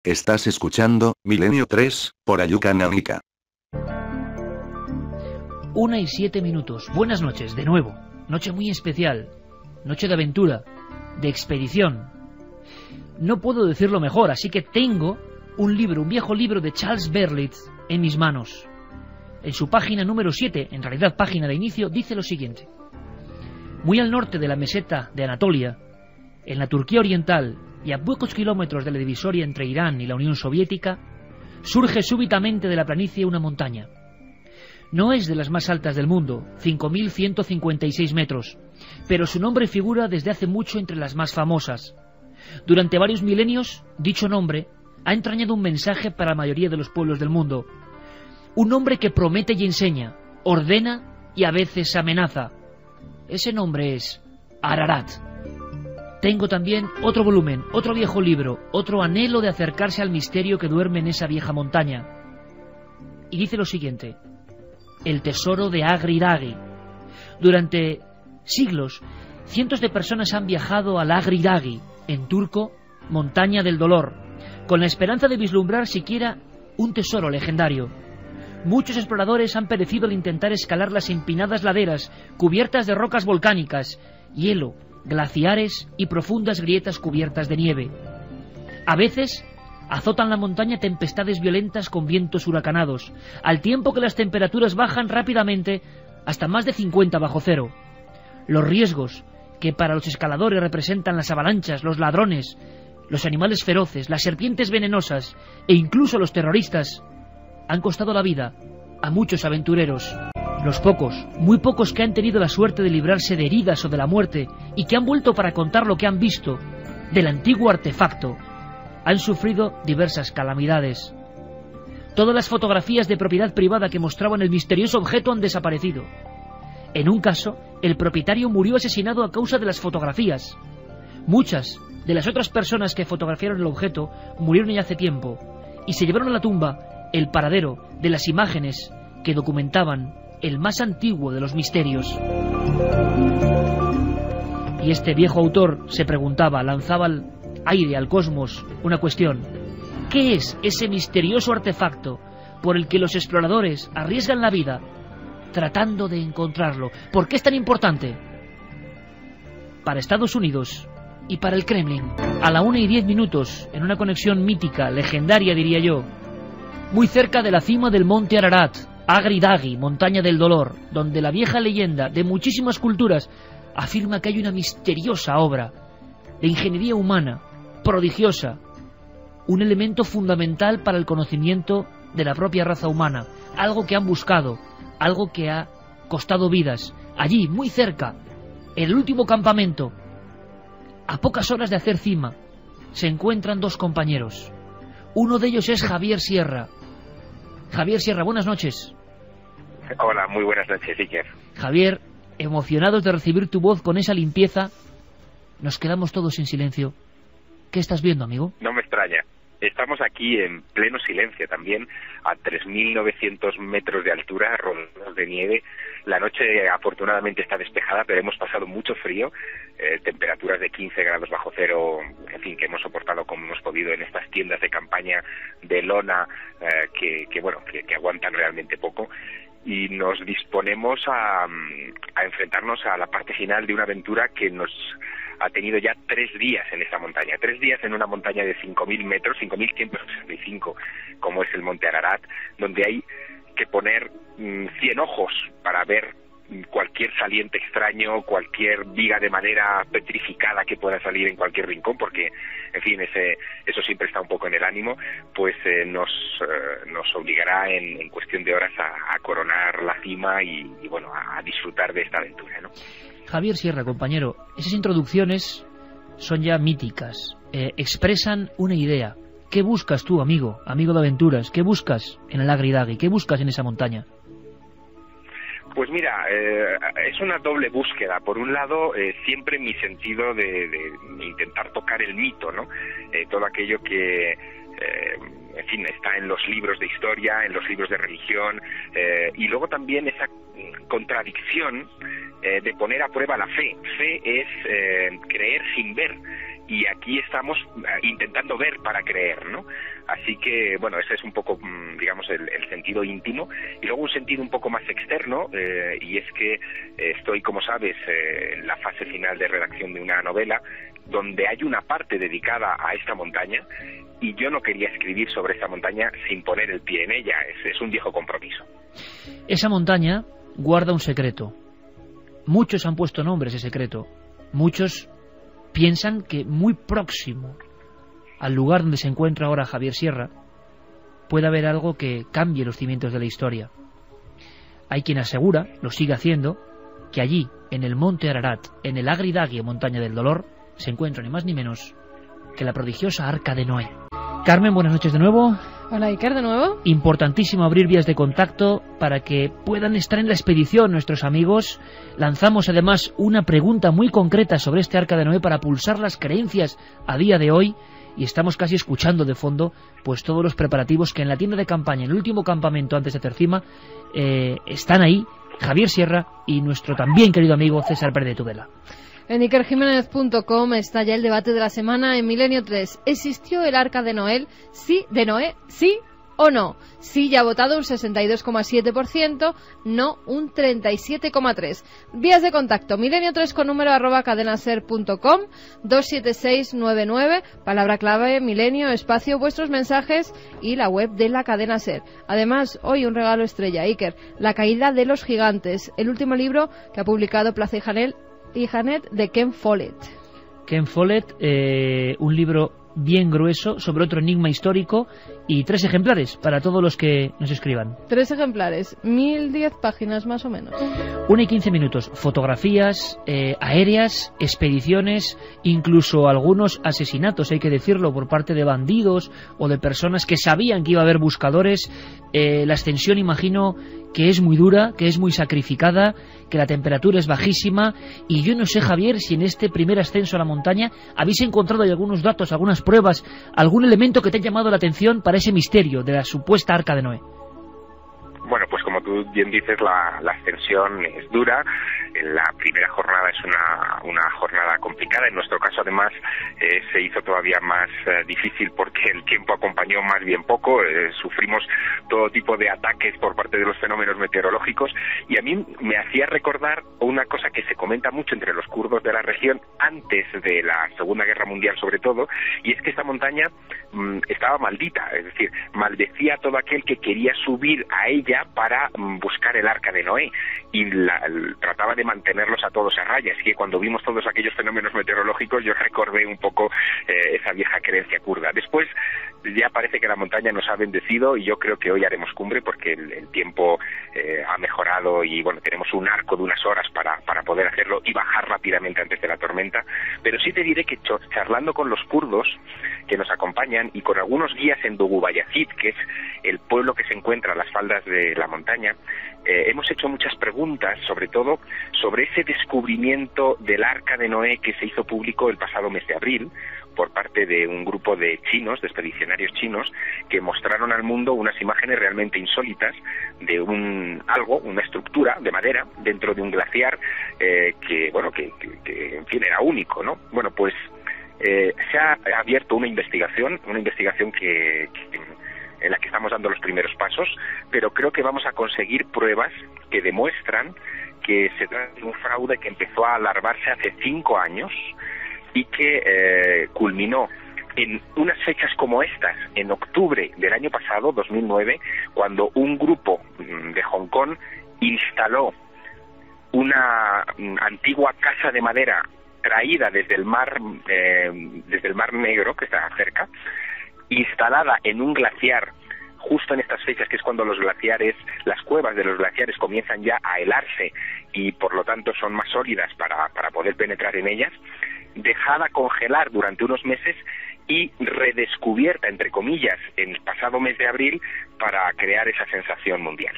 Estás escuchando Milenio 3, por Ayuca Nánica. 1:07. Buenas noches, de nuevo. Noche muy especial. Noche de aventura, de expedición. No puedo decirlo mejor, así que tengo un libro, un viejo libro de Charles Berlitz en mis manos. En su página número 7, en realidad página de inicio, dice lo siguiente. Muy al norte de la meseta de Anatolia, en la Turquía oriental y a pocos kilómetros de la divisoria entre Irán y la Unión Soviética, surge súbitamente de la planicie una montaña. No es de las más altas del mundo, 5.156 metros, pero su nombre figura desde hace mucho entre las más famosas. Durante varios milenios, dicho nombre ha entrañado un mensaje para la mayoría de los pueblos del mundo. Un nombre que promete y enseña, ordena y a veces amenaza. Ese nombre es Ararat. Tengo también otro volumen, otro viejo libro, otro anhelo de acercarse al misterio que duerme en esa vieja montaña. Y dice lo siguiente: el tesoro de Agri-Dagi. Durante siglos, cientos de personas han viajado al Agri-Dagi, en turco, montaña del dolor, con la esperanza de vislumbrar siquiera un tesoro legendario. Muchos exploradores han perecido al intentar escalar las empinadas laderas cubiertas de rocas volcánicas, hielo, glaciares y profundas grietas cubiertas de nieve. A veces azotan la montaña tempestades violentas con vientos huracanados, al tiempo que las temperaturas bajan rápidamente hasta más de 50 bajo cero. Los riesgos que para los escaladores representan las avalanchas, los ladrones, los animales feroces, las serpientes venenosas e incluso los terroristas han costado la vida a muchos aventureros. Los pocos, muy pocos que han tenido la suerte de librarse de heridas o de la muerte y que han vuelto para contar lo que han visto del antiguo artefacto, han sufrido diversas calamidades. Todas las fotografías de propiedad privada que mostraban el misterioso objeto han desaparecido. En un caso, el propietario murió asesinado a causa de las fotografías. Muchas de las otras personas que fotografiaron el objeto murieron ya hace tiempo y se llevaron a la tumba el paradero de las imágenes que documentaban el más antiguo de los misterios. Y este viejo autor se preguntaba, lanzaba al aire, al cosmos, una cuestión: ¿qué es ese misterioso artefacto por el que los exploradores arriesgan la vida tratando de encontrarlo? ¿Por qué es tan importante para Estados Unidos y para el Kremlin? A la 1:10, en una conexión mítica, legendaria diría yo, muy cerca de la cima del monte Ararat, Agri-Dagi, montaña del dolor, donde la vieja leyenda de muchísimas culturas afirma que hay una misteriosa obra de ingeniería humana, prodigiosa, un elemento fundamental para el conocimiento de la propia raza humana, algo que han buscado, algo que ha costado vidas. Allí, muy cerca, en el último campamento, a pocas horas de hacer cima, se encuentran dos compañeros. Uno de ellos es Javier Sierra. Javier Sierra, buenas noches. Hola, muy buenas noches, Iker. Javier, emocionados de recibir tu voz con esa limpieza, nos quedamos todos en silencio. ¿Qué estás viendo, amigo? No me extraña. Estamos aquí en pleno silencio también, a 3.900 metros de altura, rodeados de nieve. La noche afortunadamente está despejada, pero hemos pasado mucho frío, temperaturas de 15 grados bajo cero, en fin, que hemos soportado como hemos podido en estas tiendas de campaña de lona que aguantan realmente poco. Y nos disponemos a enfrentarnos a la parte final de una aventura que nos ha tenido ya 3 días en esta montaña. 3 días en una montaña de 5.000 metros, 5.165, como es el monte Ararat, donde hay que poner 100 ojos para ver cualquier saliente extraño, cualquier viga de madera petrificada que pueda salir en cualquier rincón, porque, en fin, eso siempre está un poco en el ánimo, pues nos obligará en cuestión de horas a coronar la cima y bueno, a disfrutar de esta aventura, ¿no? Javier Sierra, compañero, esas introducciones son ya míticas, expresan una idea. ¿Qué buscas tú, amigo de aventuras? ¿Qué buscas en el Agri-Dagi? ¿Qué buscas en esa montaña? Pues mira, es una doble búsqueda. Por un lado, siempre mi sentido de intentar tocar el mito, ¿no? Todo aquello que, en fin, está en los libros de historia, en los libros de religión, y luego también esa contradicción de poner a prueba la fe. Fe es creer sin ver, y aquí estamos intentando ver para creer, ¿no? Así que, bueno, ese es un poco, digamos, el sentido íntimo. Y luego un sentido un poco más externo, y es que estoy, como sabes, en la fase final de redacción de una novela donde hay una parte dedicada a esta montaña, y yo no quería escribir sobre esta montaña sin poner el pie en ella. Es un viejo compromiso. Esa montaña guarda un secreto. Muchos han puesto nombre a ese secreto. Muchos piensan que muy próximo al lugar donde se encuentra ahora Javier Sierra puede haber algo que cambie los cimientos de la historia. Hay quien asegura, lo sigue haciendo, que allí, en el monte Ararat, en el Agridagie, montaña del dolor, se encuentra ni más ni menos que la prodigiosa Arca de Noé. Carmen, buenas noches de nuevo. Hola, Iker, de nuevo. Importantísimo abrir vías de contacto para que puedan estar en la expedición nuestros amigos. Lanzamos además una pregunta muy concreta sobre este Arca de Noé para pulsar las creencias a día de hoy, y estamos casi escuchando de fondo pues todos los preparativos que en la tienda de campaña, en el último campamento antes de hacer cima, están ahí Javier Sierra y nuestro también querido amigo César Pérez de Tudela. En ikerjimenez.com está ya el debate de la semana en Milenio 3. ¿Existió el Arca de Noé? ¿Sí? ¿De Noé? ¿Sí o no? Sí ya ha votado un 62,7%, no un 37,3%. Vías de contacto, milenio3 con número @cadenaser.com, 27699, palabra clave, milenio, espacio, vuestros mensajes y la web de la cadena SER. Además, hoy un regalo estrella, Iker, La caída de los gigantes, el último libro que ha publicado Plaza y Janet de Ken Follett. Ken Follett, un libro bien grueso sobre otro enigma histórico, y 3 ejemplares para todos los que nos escriban. 3 ejemplares, 1010 páginas más o menos. 1 y 15 minutos, fotografías aéreas, expediciones, incluso algunos asesinatos, hay que decirlo, por parte de bandidos o de personas que sabían que iba a haber buscadores. La ascensión, imagino que es muy dura, que es muy sacrificada, que la temperatura es bajísima, y yo no sé, Javier, si en este primer ascenso a la montaña habéis encontrado algunos datos, algunas pruebas, algún elemento que te ha llamado la atención para ese misterio de la supuesta Arca de Noé. Bueno, pues como tú bien dices, la ascensión es dura. La primera jornada es una jornada complicada. En nuestro caso, además, se hizo todavía más difícil porque el tiempo acompañó más bien poco. Sufrimos todo tipo de ataques por parte de los fenómenos meteorológicos, y a mí me hacía recordar una cosa que se comenta mucho entre los kurdos de la región antes de la Segunda Guerra Mundial, sobre todo, y es que esta montaña estaba maldita, es decir, maldecía a todo aquel que quería subir a ella para buscar el Arca de Noé, y trataba de mantenerlos a todos a raya. Así que cuando vimos todos aquellos fenómenos meteorológicos, yo recordé un poco esa vieja creencia kurda. Después ya parece que la montaña nos ha bendecido, y yo creo que hoy haremos cumbre porque el tiempo ha mejorado, y bueno, tenemos un arco de unas horas para poder hacerlo y bajar rápidamente antes de la tormenta. Pero sí te diré que charlando con los kurdos que nos acompañan y con algunos guías en Dugubayazid, que es el pueblo que se encuentra a las faldas de la montaña, hemos hecho muchas preguntas, sobre todo sobre ese descubrimiento del Arca de Noé que se hizo público el pasado mes de abril por parte de un grupo de chinos, de expedicionarios chinos, que mostraron al mundo unas imágenes realmente insólitas de una estructura de madera dentro de un glaciar que en fin era único, ¿no? Bueno, pues se ha abierto una investigación en la que estamos dando los primeros pasos, pero creo que vamos a conseguir pruebas que demuestran que se trata de un fraude que empezó a alarvarse hace 5 años y que culminó en unas fechas como estas, en octubre del año pasado, 2009, cuando un grupo de Hong Kong instaló una antigua casa de madera traída desde el mar Negro, que está cerca, instalada en un glaciar justo en estas fechas, que es cuando las cuevas de los glaciares comienzan ya a helarse y por lo tanto son más sólidas para poder penetrar en ellas, dejada congelar durante unos meses y redescubierta, entre comillas, en el pasado mes de abril para crear esa sensación mundial.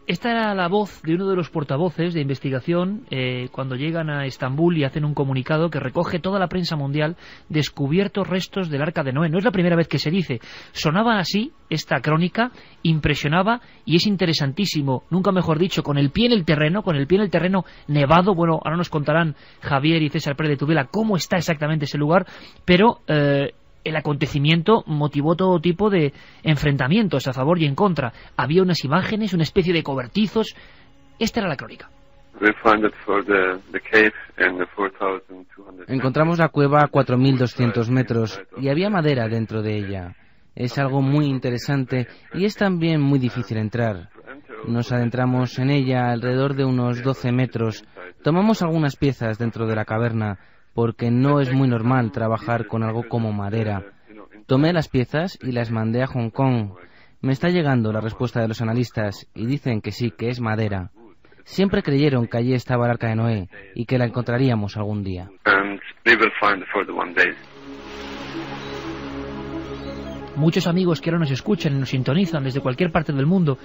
Esta era la voz de uno de los portavoces de investigación cuando llegan a Estambul y hacen un comunicado que recoge toda la prensa mundial: descubiertos restos del Arca de Noé. No es la primera vez que se dice. Sonaba así esta crónica, impresionaba, y es interesantísimo, nunca mejor dicho, con el pie en el terreno nevado. Bueno, ahora nos contarán Javier y César Pérez de Tudela cómo está exactamente ese lugar, pero el acontecimiento motivó todo tipo de enfrentamientos a favor y en contra. Había unas imágenes, una especie de cobertizos. Esta era la crónica. Encontramos la cueva a 4.200 metros y había madera dentro de ella. Es algo muy interesante y es también muy difícil entrar. Nos adentramos en ella alrededor de unos 12 metros. Tomamos algunas piezas dentro de la caverna porque no es muy normal trabajar con algo como madera. Tomé las piezas y las mandé a Hong Kong. Me está llegando la respuesta de los analistas y dicen que sí, que es madera. Siempre creyeron que allí estaba el Arca de Noé y que la encontraríamos algún día. Muchos amigos que ahora nos escuchan y nos sintonizan desde cualquier parte del mundo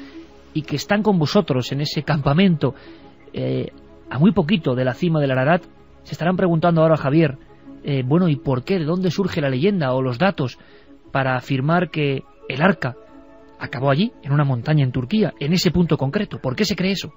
y que están con vosotros en ese campamento a muy poquito de la cima del Ararat, se estarán preguntando ahora, Javier, bueno, ¿y por qué? ¿De dónde surge la leyenda o los datos para afirmar que el Arca acabó allí, en una montaña en Turquía, en ese punto concreto? ¿Por qué se cree eso?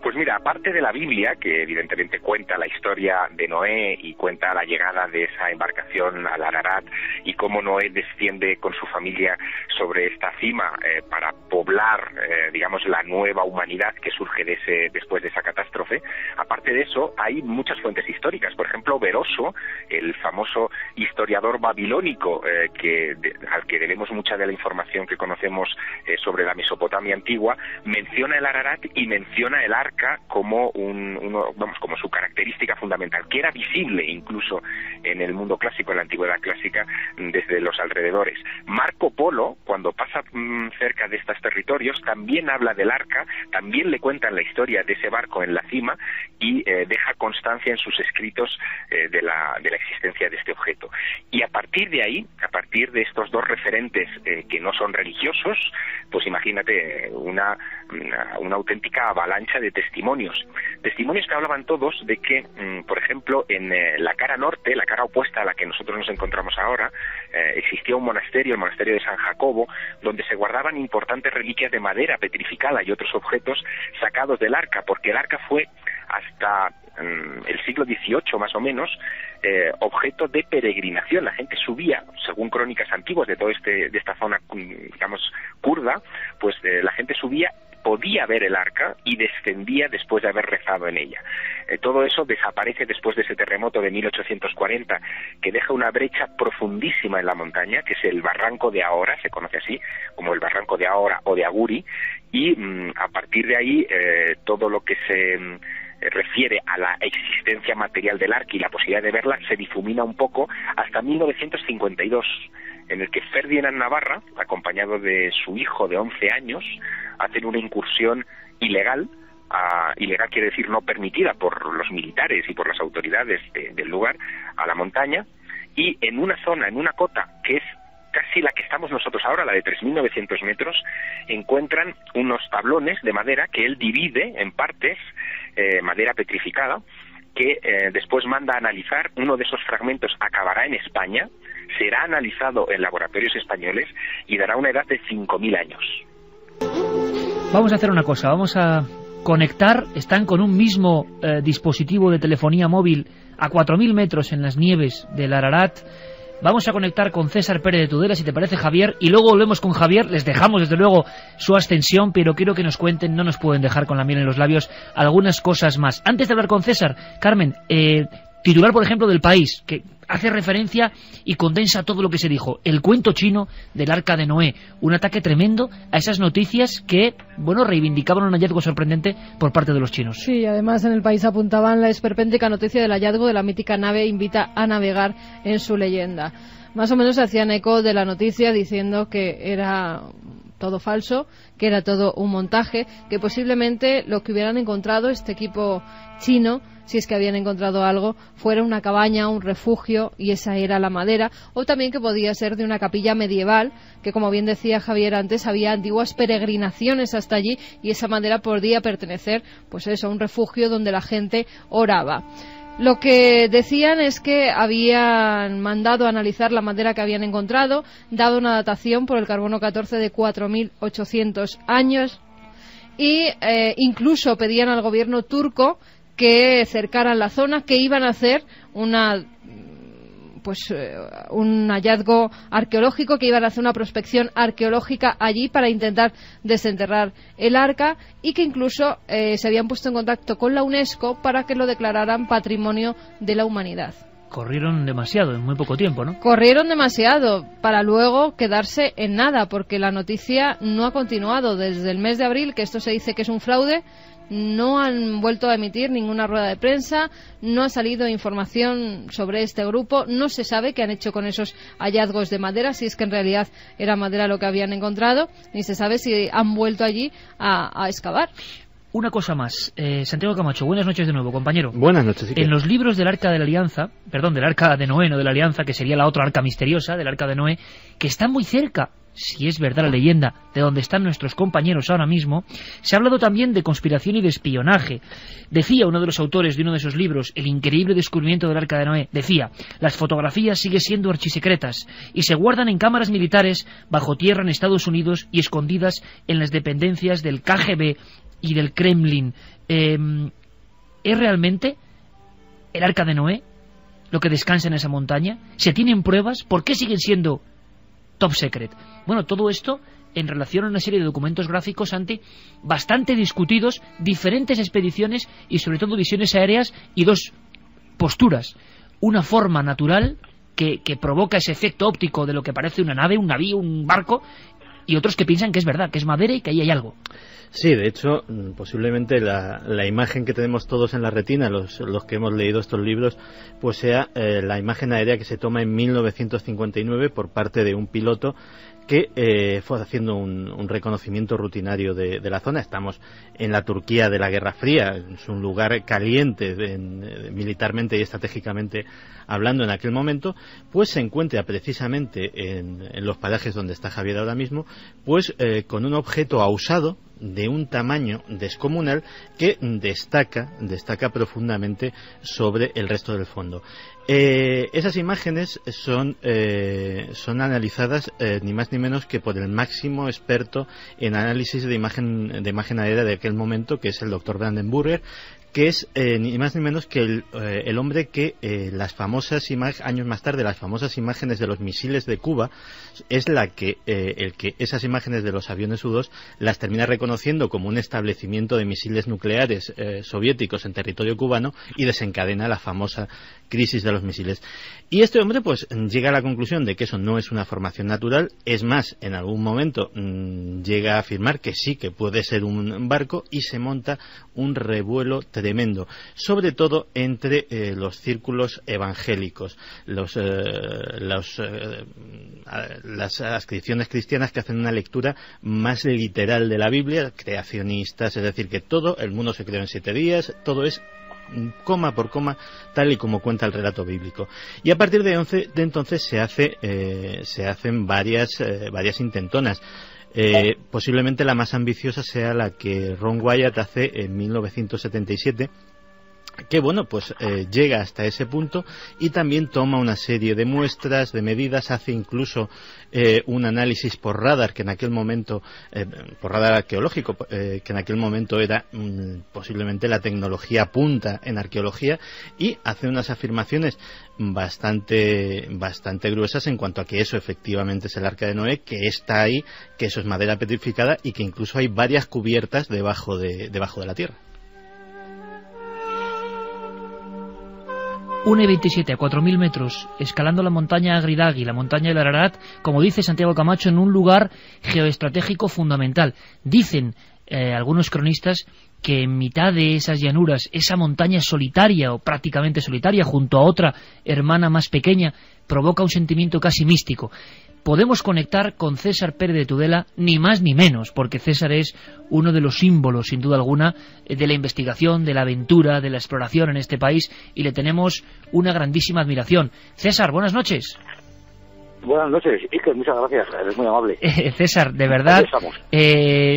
Pues mira, aparte de la Biblia, que evidentemente cuenta la historia de Noé y cuenta la llegada de esa embarcación al Ararat y cómo Noé desciende con su familia sobre esta cima para poblar, digamos, la nueva humanidad que surge después de esa catástrofe, aparte de eso hay muchas fuentes históricas. Por ejemplo, Beroso, el famoso historiador babilónico al que debemos mucha de la información que conocemos sobre la Mesopotamia antigua, menciona el Ararat y menciona el Arca como como su característica fundamental, que era visible incluso en el mundo clásico, en la antigüedad clásica, desde los alrededores. Marco Polo, cuando pasa cerca de estos territorios, también habla del Arca, también le cuentan la historia de ese barco en la cima y deja constancia en sus escritos de la existencia de este objeto. Y a partir de ahí, a partir de estos dos referentes que no son religiosos, pues imagínate una auténtica avalancha de testimonios que hablaban todos de que, por ejemplo, en la cara norte, la cara opuesta a la que nosotros nos encontramos ahora, existía un monasterio, el monasterio de San Jacobo, donde se guardaban importantes reliquias de madera petrificada y otros objetos sacados del Arca, porque el Arca fue hasta el siglo XVIII más o menos objeto de peregrinación. La gente subía, según crónicas antiguas de de esta zona, digamos, kurda, pues la gente subía, podía ver el Arca y descendía después de haber rezado en ella. Todo eso desaparece después de ese terremoto de 1840, que deja una brecha profundísima en la montaña, que es el barranco de Ahora, se conoce así como el barranco de Ahora o de Aguri, y a partir de ahí todo lo que se refiere a la existencia material del Arca y la posibilidad de verla se difumina un poco hasta 1952, en el que Ferdinand Navarra, acompañado de su hijo de 11 años, hacen una incursión ilegal. Ilegal quiere decir no permitida por los militares y por las autoridades del lugar, a la montaña, y en una zona, en una cota que es casi la que estamos nosotros ahora, la de 3.900 metros, encuentran unos tablones de madera que él divide en partes, madera petrificada, que después manda a analizar. Uno de esos fragmentos acabará en España, será analizado en laboratorios españoles y dará una edad de 5.000 años. Vamos a hacer una cosa, vamos a conectar, están con un mismo dispositivo de telefonía móvil a 4.000 metros en las nieves del Ararat. Vamos a conectar con César Pérez de Tudela, si te parece, Javier, y luego volvemos con Javier. Les dejamos, desde luego, su ascensión, pero quiero que nos cuenten, no nos pueden dejar con la miel en los labios, algunas cosas más. Antes de hablar con César, Carmen, titular, por ejemplo, del País, que hace referencia y condensa todo lo que se dijo. El cuento chino del Arca de Noé. Un ataque tremendo a esas noticias que, bueno, reivindicaban un hallazgo sorprendente por parte de los chinos. Sí, además en el País apuntaban la esperpéntica noticia del hallazgo de la mítica nave Invita a navegar en su leyenda. Más o menos se hacían eco de la noticia diciendo que era todo falso, que era todo un montaje, que posiblemente lo que hubieran encontrado este equipo chino, si es que habían encontrado algo, fuera una cabaña, un refugio, y esa era la madera, o también que podía ser de una capilla medieval, que como bien decía Javier antes, había antiguas peregrinaciones hasta allí, y esa madera podía pertenecer, pues eso, a un refugio donde la gente oraba. Lo que decían es que habían mandado a analizar la madera que habían encontrado, dado una datación por el carbono 14 de 4.800 años, y incluso pedían al gobierno turco que cercaran la zona, que iban a hacer una un hallazgo arqueológico, que iban a hacer una prospección arqueológica allí para intentar desenterrar el arca, y que incluso se habían puesto en contacto con la UNESCO para que lo declararan Patrimonio de la Humanidad. Corrieron demasiado en muy poco tiempo, ¿no? Corrieron demasiado para luego quedarse en nada, porque la noticia no ha continuado desde el mes de abril, que esto se dice que es un fraude. No han vuelto a emitir ninguna rueda de prensa, no ha salido información sobre este grupo, no se sabe qué han hecho con esos hallazgos de madera, si es que en realidad era madera lo que habían encontrado, ni se sabe si han vuelto allí a excavar. Una cosa más, Santiago Camacho, buenas noches de nuevo, compañero. Buenas noches. Sí, en los libros del Arca de la Alianza, perdón, del Arca de Noé, no de la Alianza, que sería la otra arca misteriosa del Arca de Noé, que está muy cerca, si es verdad la leyenda, de donde están nuestros compañeros ahora mismo, se ha hablado también de conspiración y de espionaje. Decía uno de los autores de uno de esos libros, El increíble descubrimiento del Arca de Noé, decía, las fotografías siguen siendo archisecretas y se guardan en cámaras militares bajo tierra en Estados Unidos y escondidas en las dependencias del KGB y del Kremlin. ¿Es realmente el Arca de Noé lo que descansa en esa montaña? ¿Se tienen pruebas? ¿Por qué siguen siendo top secret? Bueno, todo esto en relación a una serie de documentos gráficos, Santi, bastante discutidos, diferentes expediciones y sobre todo visiones aéreas y dos posturas. Una forma natural que provoca ese efecto óptico de lo que parece una nave, un navío, un barco, y otros que piensan que es verdad, que es madera y que ahí hay algo. Sí, de hecho, posiblemente la imagen que tenemos todos en la retina, los que hemos leído estos libros, pues sea la imagen aérea que se toma en 1959 por parte de un piloto que fue haciendo un reconocimiento rutinario de la zona. Estamos en la Turquía de la Guerra Fría, es un lugar caliente militarmente y estratégicamente hablando en aquel momento, pues se encuentra precisamente en los parajes donde está Javier ahora mismo, pues con un objeto ausado de un tamaño descomunal que destaca profundamente sobre el resto del fondo. Esas imágenes son analizadas ni más ni menos que por el máximo experto en análisis de imagen aérea de aquel momento, que es el doctor Brandenburger, que es ni más ni menos que el hombre que años más tarde, las famosas imágenes de los misiles de Cuba, es el que esas imágenes de los aviones U-2 las termina reconociendo como un establecimiento de misiles nucleares soviéticos en territorio cubano y desencadena la famosa crisis de los misiles. Y este hombre pues llega a la conclusión de que eso no es una formación natural. Es más, en algún momento llega a afirmar que sí, que puede ser un barco, y se monta un revuelo tremendo, sobre todo entre los círculos evangélicos, las adscripciones cristianas, que hacen una lectura más literal de la Biblia, creacionistas, es decir, que todo el mundo se creó en 7 días, todo es coma por coma tal y como cuenta el relato bíblico. Y a partir de entonces se hacen varias intentonas. Posiblemente la más ambiciosa sea la que Ron Wyatt hace en 1977, que bueno, pues llega hasta ese punto y también toma una serie de muestras, de medidas, hace incluso un análisis por radar, que en aquel momento, por radar arqueológico, que en aquel momento era posiblemente la tecnología punta en arqueología, y hace unas afirmaciones bastante gruesas en cuanto a que eso efectivamente es el Arca de Noé, que está ahí, que eso es madera petrificada y que incluso hay varias cubiertas debajo de la tierra. 1,27 a 4.000 metros, escalando la montaña Agridagi, la montaña del Ararat, como dice Santiago Camacho, en un lugar geoestratégico fundamental. Dicen algunos cronistas que en mitad de esas llanuras, esa montaña solitaria o prácticamente solitaria, junto a otra hermana más pequeña, provoca un sentimiento casi místico. Podemos conectar con César Pérez de Tudela, ni más ni menos, porque César es uno de los símbolos, sin duda alguna, de la investigación, de la aventura, de la exploración en este país, y le tenemos una grandísima admiración. César, buenas noches. Buenas noches, Iker, muchas gracias, eres muy amable. César, de verdad,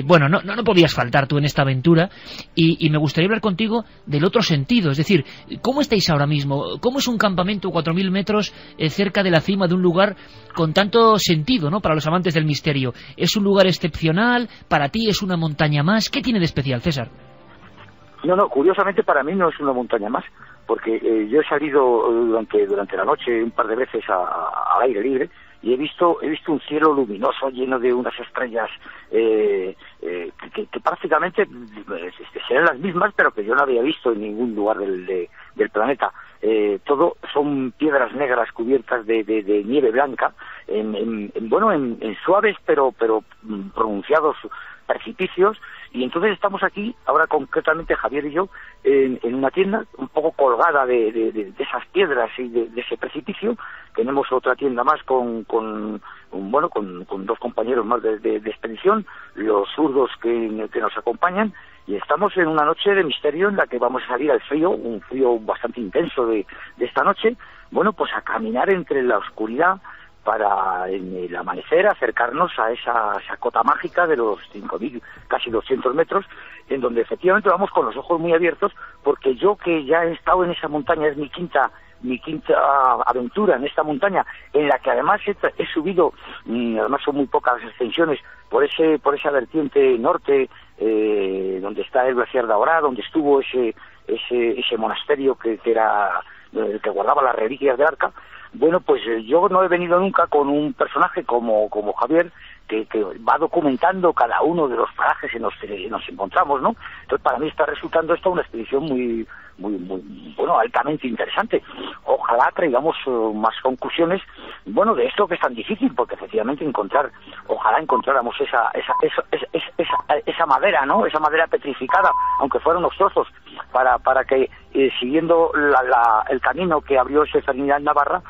bueno, no podías faltar tú en esta aventura, y me gustaría hablar contigo del otro sentido, es decir, ¿cómo estáis ahora mismo? ¿Cómo es un campamento a 4.000 metros cerca de la cima de un lugar con tanto sentido, ¿no?, para los amantes del misterio? ¿Es un lugar excepcional? ¿Para ti es una montaña más? ¿Qué tiene de especial, César? No, curiosamente para mí no es una montaña más, porque yo he salido durante la noche un par de veces al aire libre y he visto un cielo luminoso lleno de unas estrellas que prácticamente serán las mismas, pero que yo no había visto en ningún lugar del planeta. Todo son piedras negras cubiertas de nieve blanca, en suaves pero pronunciados precipicios. Y entonces estamos aquí, ahora concretamente Javier y yo, en una tienda un poco colgada de esas piedras y de ese precipicio. Tenemos otra tienda más con dos compañeros más de expedición, los zurdos que nos acompañan, y estamos en una noche de misterio en la que vamos a salir al frío, un frío bastante intenso de esta noche, pues a caminar entre la oscuridad para en el amanecer acercarnos a esa cota mágica de los 5.000, casi 200 metros, en donde efectivamente vamos con los ojos muy abiertos, porque yo que ya he estado en esa montaña, es mi quinta aventura en esta montaña, en la que además he subido, además son muy pocas extensiones, por esa vertiente norte, donde está el glaciar de Aorá, donde estuvo ese monasterio que era el que guardaba las reliquias del Arca. Pues yo no he venido nunca con un personaje como Javier, que va documentando cada uno de los parajes en los que nos encontramos, ¿no? Entonces para mí está resultando esta una expedición muy altamente interesante. Ojalá traigamos más conclusiones, de esto que es tan difícil, porque efectivamente ojalá encontráramos esa madera, ¿no? Esa madera petrificada, aunque fueran unos trozos, para que siguiendo el camino que abrió ese Ferdinand Navarra,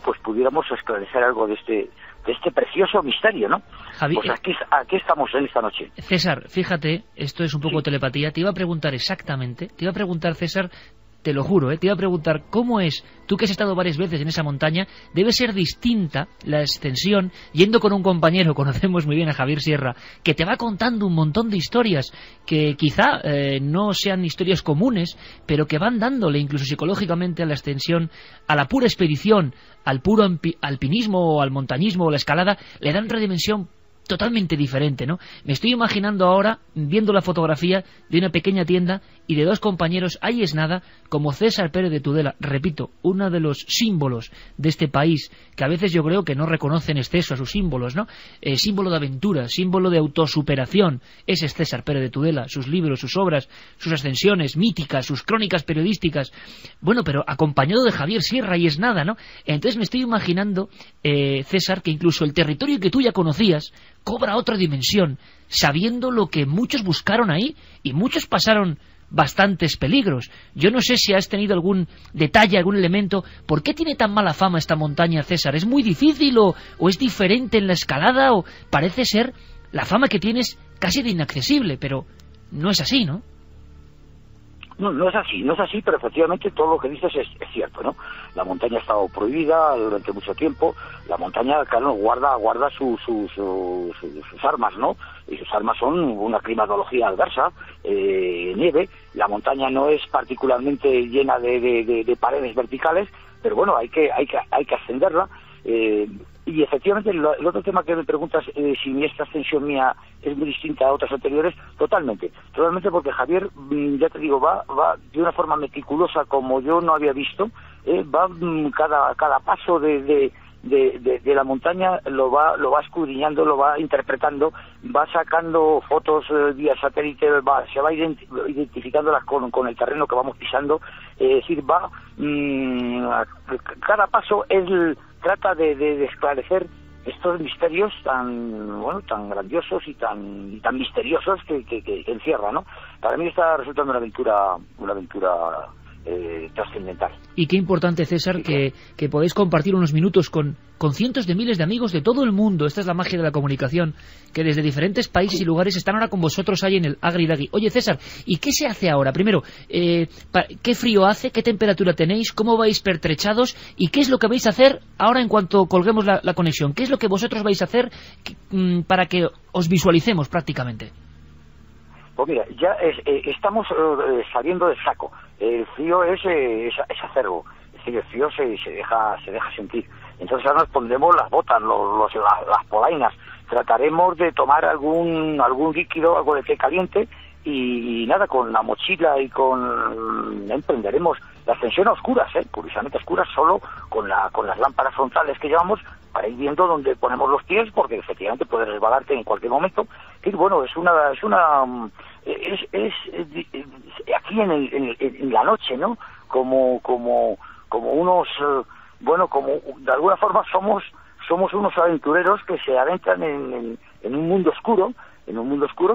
pues pudiéramos esclarecer algo de este precioso misterio, ¿no? Javi, pues aquí estamos en esta noche. César, fíjate, esto es un poco telepatía, te iba a preguntar exactamente, César, te lo juro, te iba a preguntar cómo es, tú que has estado varias veces en esa montaña, debe ser distinta la ascensión, yendo con un compañero, conocemos muy bien a Javier Sierra, que te va contando un montón de historias, que quizá no sean historias comunes, pero que van dándole incluso psicológicamente a la ascensión, a la pura expedición, al puro alpinismo o al montañismo o la escalada, le dan otra dimensión totalmente diferente, ¿no? Me estoy imaginando ahora, viendo la fotografía de una pequeña tienda y de dos compañeros, ahí es nada, como César Pérez de Tudela, repito, uno de los símbolos de este país, que a veces yo creo que no reconoce en exceso a sus símbolos, ¿no? Símbolo de aventura, símbolo de autosuperación, ese es César Pérez de Tudela, sus libros, sus obras, sus ascensiones míticas, sus crónicas periodísticas, pero acompañado de Javier Sierra, y es nada, ¿no? Entonces me estoy imaginando, César, que incluso el territorio que tú ya conocías cobra otra dimensión, sabiendo lo que muchos buscaron ahí y muchos pasaron bastantes peligros. Yo no sé si has tenido algún detalle, algún elemento. ¿Por qué tiene tan mala fama esta montaña, César? ¿Es muy difícil o es diferente en la escalada? O parece ser la fama que tienes casi de inaccesible, pero no es así, ¿no? No es así, pero efectivamente todo lo que dices es cierto, ¿no? La montaña ha estado prohibida durante mucho tiempo. La montaña, claro, guarda sus armas, ¿no? Y sus armas son una climatología adversa, nieve. La montaña no es particularmente llena de paredes verticales, pero hay que ascenderla. Y efectivamente el otro tema que me preguntas, si esta ascensión mía es muy distinta a otras anteriores, totalmente, porque Javier, ya te digo, va de una forma meticulosa como yo no había visto, va cada paso de la montaña lo va escudriñando, lo va interpretando, va sacando fotos vía satélite, se va identificándolas con el terreno que vamos pisando, es decir, cada paso trata de esclarecer estos misterios tan grandiosos y tan misteriosos que encierra, ¿no? Para mí está resultando una aventura trascendental. Y qué importante, César, que podéis compartir unos minutos con cientos de miles de amigos de todo el mundo. Esta es la magia de la comunicación, que desde diferentes países y lugares están ahora con vosotros ahí en el Agridagui. Oye, César, ¿y qué se hace ahora? Primero, ¿qué frío hace? ¿Qué temperatura tenéis? ¿Cómo vais pertrechados? ¿Y qué es lo que vais a hacer ahora en cuanto colguemos la conexión? ¿Qué es lo que vosotros vais a hacer para que os visualicemos prácticamente? Pues mira, ya estamos saliendo del saco. El frío es acerbo, es decir, el frío se deja sentir. Entonces ahora nos pondremos las botas, las polainas. Trataremos de tomar algún líquido, algo de té caliente, y nada, con la mochila y emprenderemos ascensión a oscuras, curiosamente a oscuras, solo con las lámparas frontales que llevamos para ir viendo dónde ponemos los pies, porque efectivamente puedes resbalarte en cualquier momento. Y bueno, es aquí en la noche, ¿no? Como unos, como de alguna forma somos unos aventureros que se adentran en un mundo oscuro,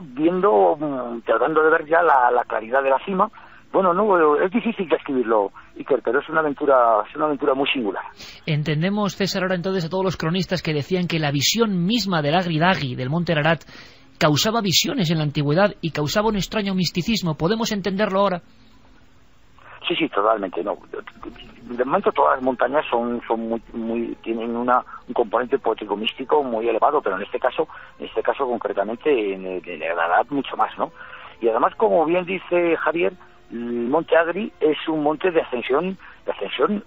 viendo, tratando de ver ya la claridad de la cima. Bueno, no, es difícil describirlo, Iker, pero es una aventura muy singular. Entendemos, César, ahora entonces a todos los cronistas que decían que la visión misma del Agri-Dagui, del monte Ararat, causaba visiones en la antigüedad y causaba un extraño misticismo. ¿Podemos entenderlo ahora? Sí, totalmente, no. De momento todas las montañas son tienen un componente poético místico muy elevado, pero en este caso concretamente en el Ararat mucho más, ¿no? Y además, como bien dice Javier, el monte Agri es un monte de ascensión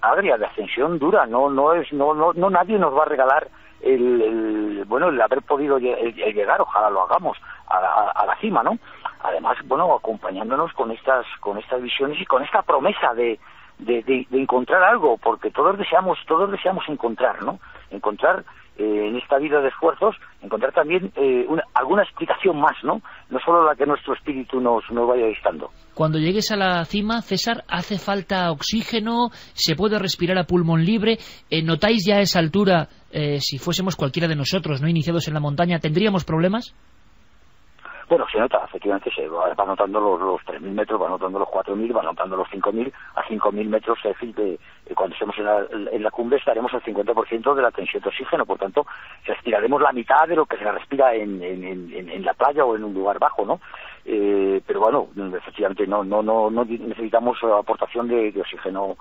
agria, de ascensión dura. No nadie nos va a regalar el haber podido llegar, ojalá lo hagamos a la cima, ¿no? Además, bueno, acompañándonos con estas visiones y con esta promesa de encontrar algo, porque todos deseamos encontrar, ¿no? Encontrar en esta vida de esfuerzos, encontrar también alguna explicación más, ¿no? No solo la que nuestro espíritu nos vaya dictando. Cuando llegues a la cima, César, ¿hace falta oxígeno? ¿Se puede respirar a pulmón libre? ¿Notáis ya a esa altura, si fuésemos cualquiera de nosotros, no iniciados en la montaña, tendríamos problemas? Bueno, se nota, efectivamente, se va notando los 3.000 metros, va notando los 4.000, va notando los 5.000. A 5.000 metros, es decir, cuando estemos en la cumbre estaremos al 50% de la tensión de oxígeno, por tanto, respiraremos la mitad de lo que se respira en la playa o en un lugar bajo, ¿no? Pero bueno, efectivamente no necesitamos aportación de oxígeno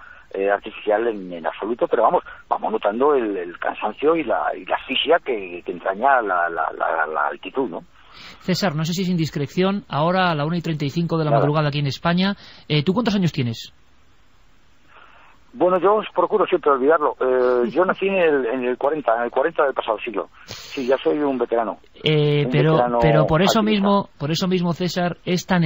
artificial en absoluto, pero vamos notando el cansancio y la asfixia que entraña la altitud, ¿no? César, no sé si es indiscreción, ahora a la 1:35 de la madrugada aquí en España, ¿tú cuántos años tienes? Bueno, yo procuro siempre olvidarlo. Yo nací en el 40 del pasado siglo. Sí, ya soy un veterano. Pero por eso mismo, César, es tan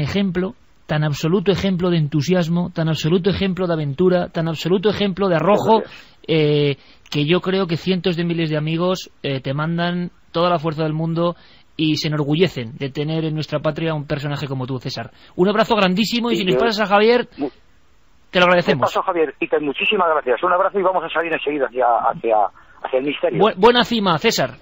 absoluto ejemplo de entusiasmo, tan absoluto ejemplo de aventura, tan absoluto ejemplo de arrojo, que yo creo que cientos de miles de amigos te mandan toda la fuerza del mundo y se enorgullecen de tener en nuestra patria un personaje como tú, César. Un abrazo grandísimo, y si nos pasas a Javier, te lo agradecemos. Un abrazo, Javier, y muchísimas gracias. Un abrazo y vamos a salir enseguida hacia el misterio. Buena cima, César.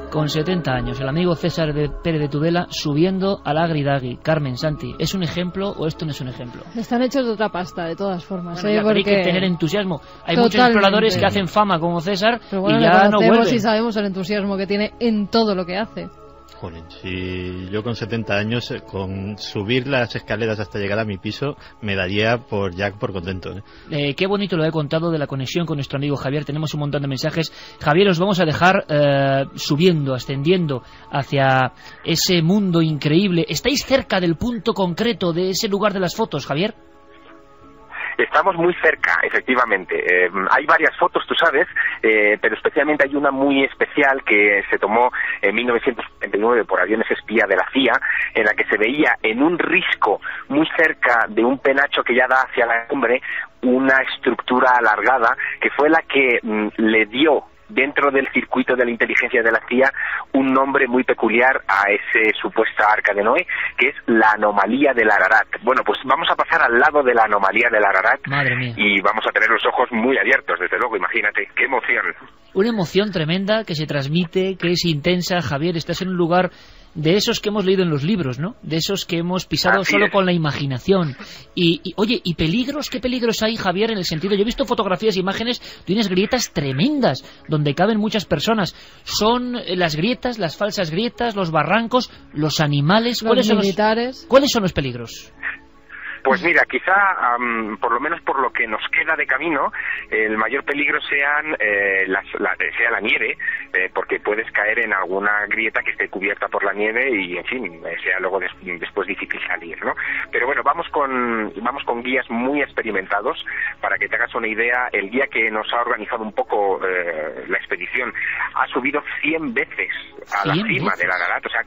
Con 70 años, el amigo César Pérez de Tudela subiendo al Agri-Dagui. Carmen, Santi, ¿es un ejemplo o esto no es un ejemplo? Están hechos de otra pasta, de todas formas. Bueno, porque hay que tener entusiasmo. Hay muchos exploradores que hacen fama como César, pero bueno, y ya no vuelven. Y sabemos el entusiasmo que tiene en todo lo que hace. Joder, si yo con 70 años, con subir las escaleras hasta llegar a mi piso, me daría por contento. Qué bonito lo he contado de la conexión con nuestro amigo Javier. Tenemos un montón de mensajes. Javier, os vamos a dejar subiendo, ascendiendo hacia ese mundo increíble. ¿Estáis cerca del punto concreto de ese lugar de las fotos, Javier? Estamos muy cerca, efectivamente. Hay varias fotos, tú sabes, pero especialmente hay una muy especial que se tomó en 1979 por aviones espía de la CIA, en la que se veía en un risco muy cerca de un penacho que ya da hacia la cumbre una estructura alargada que fue la que le dio, dentro del circuito de la inteligencia de la CIA, un nombre muy peculiar a ese supuesta Arca de Noé, que es la anomalía del Ararat. Bueno, pues vamos a pasar al lado de la anomalía del Ararat. Madre mía. Y vamos a tener los ojos muy abiertos, desde luego, imagínate, qué emoción. Una emoción tremenda que se transmite, que es intensa. Javier, estás en un lugar de esos que hemos leído en los libros, ¿no? De esos que hemos pisado solo con la imaginación. Oye, ¿y peligros? ¿Qué peligros hay, Javier, en el sentido? Yo he visto fotografías e imágenes de unas grietas tremendas donde caben muchas personas. ¿Son las grietas, las falsas grietas, los barrancos, los animales? Los militares. ¿Cuáles son los peligros? Pues mira, quizá, por lo menos por lo que nos queda de camino, el mayor peligro sea la nieve, porque puedes caer en alguna grieta que esté cubierta por la nieve y, en fin, sea luego después difícil salir, ¿no? Pero bueno, vamos con guías muy experimentados. Para que te hagas una idea, el guía que nos ha organizado un poco la expedición ha subido 100 veces a la cima del Ararat, o sea,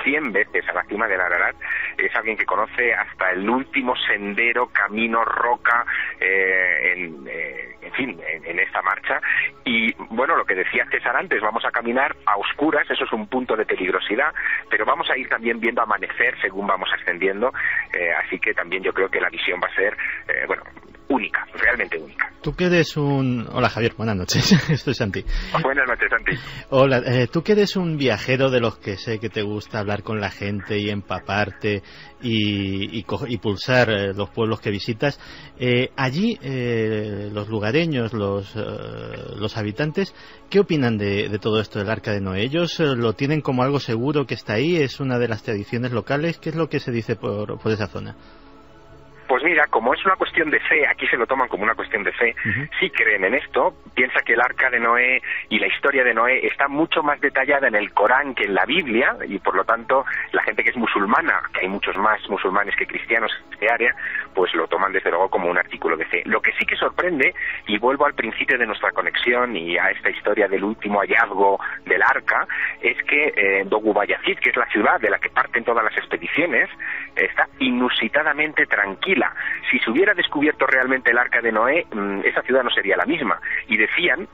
100 veces a la cima del Ararat, es alguien que conoce hasta el último sendero, camino, roca, en esta marcha. Y bueno, lo que decía César antes, vamos a caminar a oscuras, eso es un punto de peligrosidad, pero vamos a ir también viendo amanecer según vamos ascendiendo, así que también yo creo que la visión va a ser, única, realmente única. Tú que eres un... Hola Javier, buenas noches, estoy Santi. Buenas noches, Santi. Hola, tú que eres un viajero de los que sé que te gusta hablar con la gente y empaparte y pulsar los pueblos que visitas, allí los lugareños, los habitantes, ¿qué opinan de todo esto del Arca de Noé? ¿Ellos lo tienen como algo seguro que está ahí? ¿Es una de las tradiciones locales? ¿Qué es lo que se dice por esa zona? Pues mira, como es una cuestión de fe, aquí se lo toman como una cuestión de fe, sí creen en esto. Piensa que el Arca de Noé y la historia de Noé está mucho más detallada en el Corán que en la Biblia, y por lo tanto la gente que es musulmana, que hay muchos más musulmanes que cristianos en este área, pues lo toman desde luego como un artículo de fe. Lo que sí que sorprende, y vuelvo al principio de nuestra conexión y a esta historia del último hallazgo del Arca, es que Dogubayazid, que es la ciudad de la que parten todas las expediciones, está inusitadamente tranquila. Si se hubiera descubierto realmente el Arca de Noé, esa ciudad no sería la misma. Y decían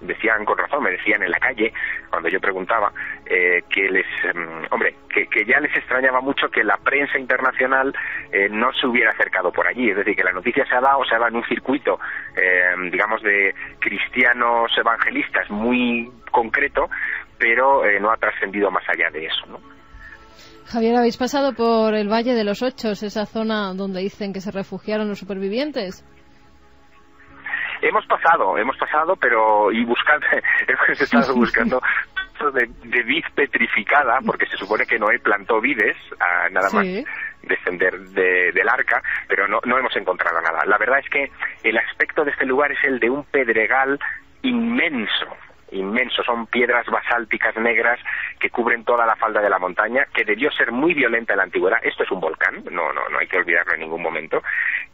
con razón, me decían en la calle, cuando yo preguntaba, que ya les extrañaba mucho que la prensa internacional no se hubiera acercado por allí. Es decir, que la noticia se ha dado en un circuito, digamos, de cristianos evangelistas muy concreto, pero no ha trascendido más allá de eso, ¿no? Javier, ¿habéis pasado por el Valle de los Ochos, esa zona donde dicen que se refugiaron los supervivientes? Hemos pasado, pero hemos estado buscando de vid petrificada, porque se supone que Noé plantó vides, nada más descender del arca, pero no hemos encontrado nada. La verdad es que el aspecto de este lugar es el de un pedregal inmenso, son piedras basálticas negras que cubren toda la falda de la montaña, que debió ser muy violenta en la antigüedad. Esto es un volcán, no hay que olvidarlo en ningún momento,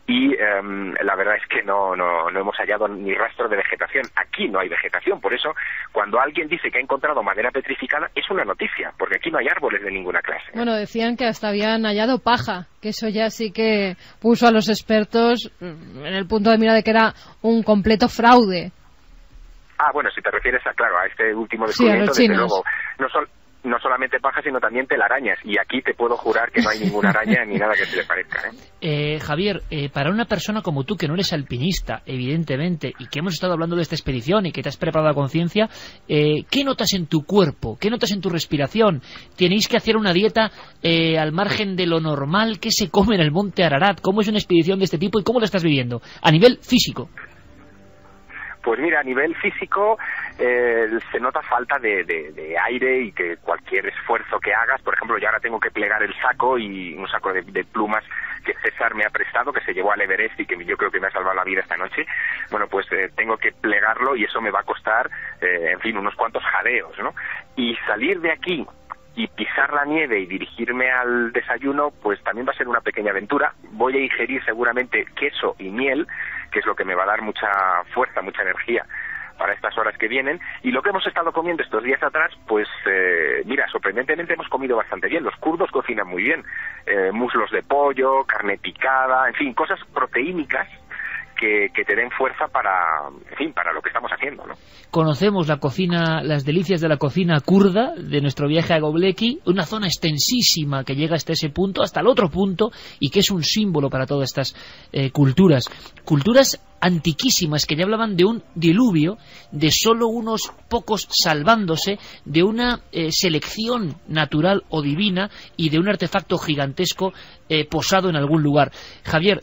y la verdad es que no hemos hallado ni rastro de vegetación. Aquí no hay vegetación, por eso cuando alguien dice que ha encontrado madera petrificada es una noticia, porque aquí no hay árboles de ninguna clase. Bueno, decían que hasta habían hallado paja, que eso ya sí que puso a los expertos en el punto de mira de que era un completo fraude. Bueno, si te refieres a este último descubrimiento, desde luego, no solamente paja, sino también telarañas, y aquí te puedo jurar que no hay ninguna araña ni nada que se le parezca, Javier, para una persona como tú, que no eres alpinista, evidentemente, y que hemos estado hablando de esta expedición y que te has preparado a conciencia, ¿qué notas en tu cuerpo? ¿Qué notas en tu respiración? ¿Tenéis que hacer una dieta al margen de lo normal? ¿Qué se come en el monte Ararat? ¿Cómo es una expedición de este tipo y cómo lo estás viviendo a nivel físico? Pues mira, a nivel físico se nota falta de aire, y que cualquier esfuerzo que hagas, por ejemplo, yo ahora tengo que plegar el saco, y un saco de plumas que César me ha prestado, que se llevó al Everest y que yo creo que me ha salvado la vida esta noche. Bueno, pues tengo que plegarlo, y eso me va a costar, unos cuantos jadeos, ¿no? Y salir de aquí y pisar la nieve y dirigirme al desayuno, pues también va a ser una pequeña aventura. Voy a ingerir seguramente queso y miel, que es lo que me va a dar mucha fuerza, mucha energía para estas horas que vienen. Y lo que hemos estado comiendo estos días atrás, pues mira, sorprendentemente hemos comido bastante bien. Los kurdos cocinan muy bien, muslos de pollo, carne picada, en fin, cosas proteínicas que te den fuerza para lo que estamos haciendo, ¿no? Conocemos la cocina, las delicias de la cocina kurda de nuestro viaje a Göbekli, una zona extensísima que llega hasta ese punto, hasta el otro punto, y que es un símbolo para todas estas culturas antiquísimas, que ya hablaban de un diluvio, de solo unos pocos salvándose, de una selección natural o divina, y de un artefacto gigantesco posado en algún lugar. Javier,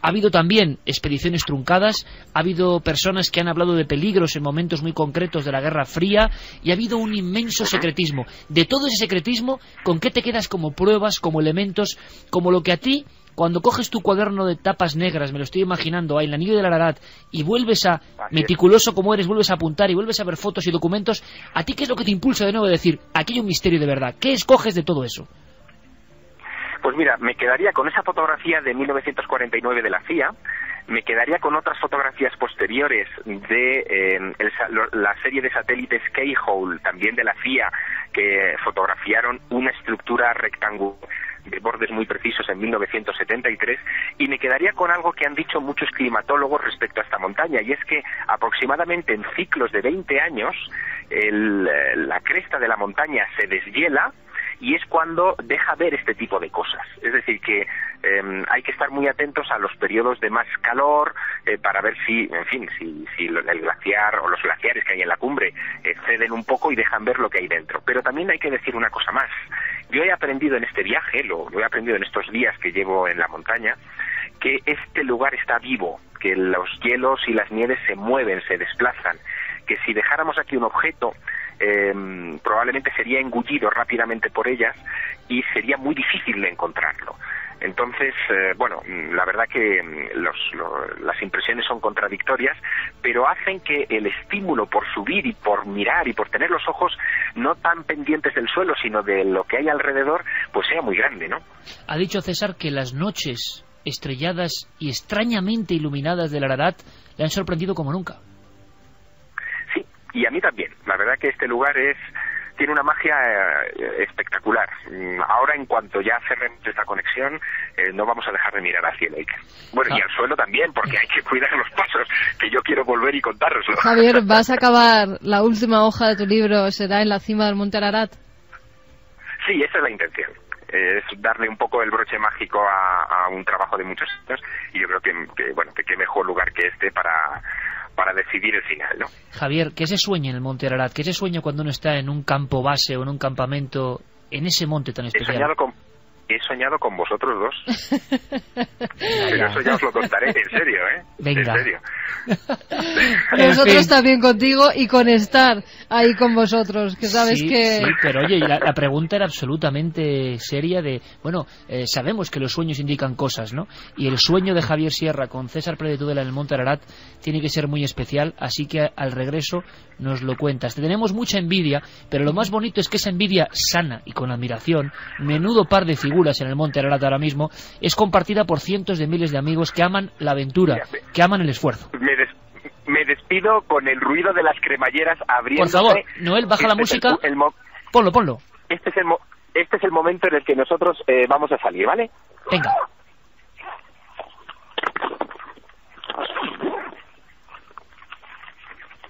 ha habido también expediciones truncadas, ha habido personas que han hablado de peligros en momentos muy concretos de la Guerra Fría, y ha habido un inmenso secretismo. De todo ese secretismo, ¿con qué te quedas como pruebas, como elementos, como lo que a ti, cuando coges tu cuaderno de tapas negras, me lo estoy imaginando, ahí en la nieve del Ararat, y vuelves a, meticuloso como eres, vuelves a apuntar y vuelves a ver fotos y documentos, ¿a ti qué es lo que te impulsa de nuevo a decir, aquí hay un misterio de verdad? ¿Qué escoges de todo eso? Pues mira, me quedaría con esa fotografía de 1949 de la CIA, me quedaría con otras fotografías posteriores de la serie de satélites Keyhole, también de la CIA, que fotografiaron una estructura rectangular de bordes muy precisos en 1973, y me quedaría con algo que han dicho muchos climatólogos respecto a esta montaña, y es que aproximadamente en ciclos de 20 años la cresta de la montaña se deshiela, y es cuando deja ver este tipo de cosas. Es decir, que hay que estar muy atentos a los periodos de más calor para ver si el glaciar o los glaciares que hay en la cumbre ceden un poco y dejan ver lo que hay dentro. Pero también hay que decir una cosa más. Yo he aprendido en este viaje, lo he aprendido en estos días que llevo en la montaña, que este lugar está vivo, que los hielos y las nieves se mueven, se desplazan, que si dejáramos aquí un objeto, probablemente sería engullido rápidamente por ellas y sería muy difícil de encontrarlo. Entonces, la verdad que las impresiones son contradictorias, pero hacen que el estímulo por subir y por mirar y por tener los ojos no tan pendientes del suelo, sino de lo que hay alrededor, pues sea muy grande, ¿no? Ha dicho César que las noches estrelladas y extrañamente iluminadas del Ararat le han sorprendido como nunca. Sí, y a mí también. La verdad que este lugar tiene una magia espectacular. Ahora, en cuanto ya cerremos esta conexión, no vamos a dejar de mirar hacia el Eiker. Bueno, y al suelo también, porque hay que cuidar los pasos, que yo quiero volver y contároslo. Javier, ¿vas a acabar la última hoja de tu libro? ¿Será en la cima del Monte Ararat? Sí, esa es la intención. Es darle un poco el broche mágico a un trabajo de muchos años, y yo creo que qué mejor lugar que este para decidir el final, ¿no? Javier, ¿qué se sueña en el Monte Ararat? ¿Qué se sueña cuando uno está en un campo base o en un campamento en ese monte tan especial? He soñado con vosotros dos. Pero eso ya os lo contaré, en serio, ¿eh? Venga. En serio. Nosotros también contigo y con estar ahí con vosotros, que sabes que... Sí, pero oye, la pregunta era absolutamente seria sabemos que los sueños indican cosas, ¿no? Y el sueño de Javier Sierra con César Pérez de Tudela en el Monte Ararat tiene que ser muy especial, así que al regreso nos lo cuentas. Te tenemos mucha envidia, pero lo más bonito es que esa envidia sana y con admiración, menudo par de figuras en el Monte Ararat ahora mismo, es compartida por cientos de miles de amigos que aman la aventura, que aman el esfuerzo. Me despido con el ruido de las cremalleras abriéndose. Por favor, Noel, baja la música. Ponlo. Este es el momento en el que nosotros vamos a salir, ¿vale? Venga.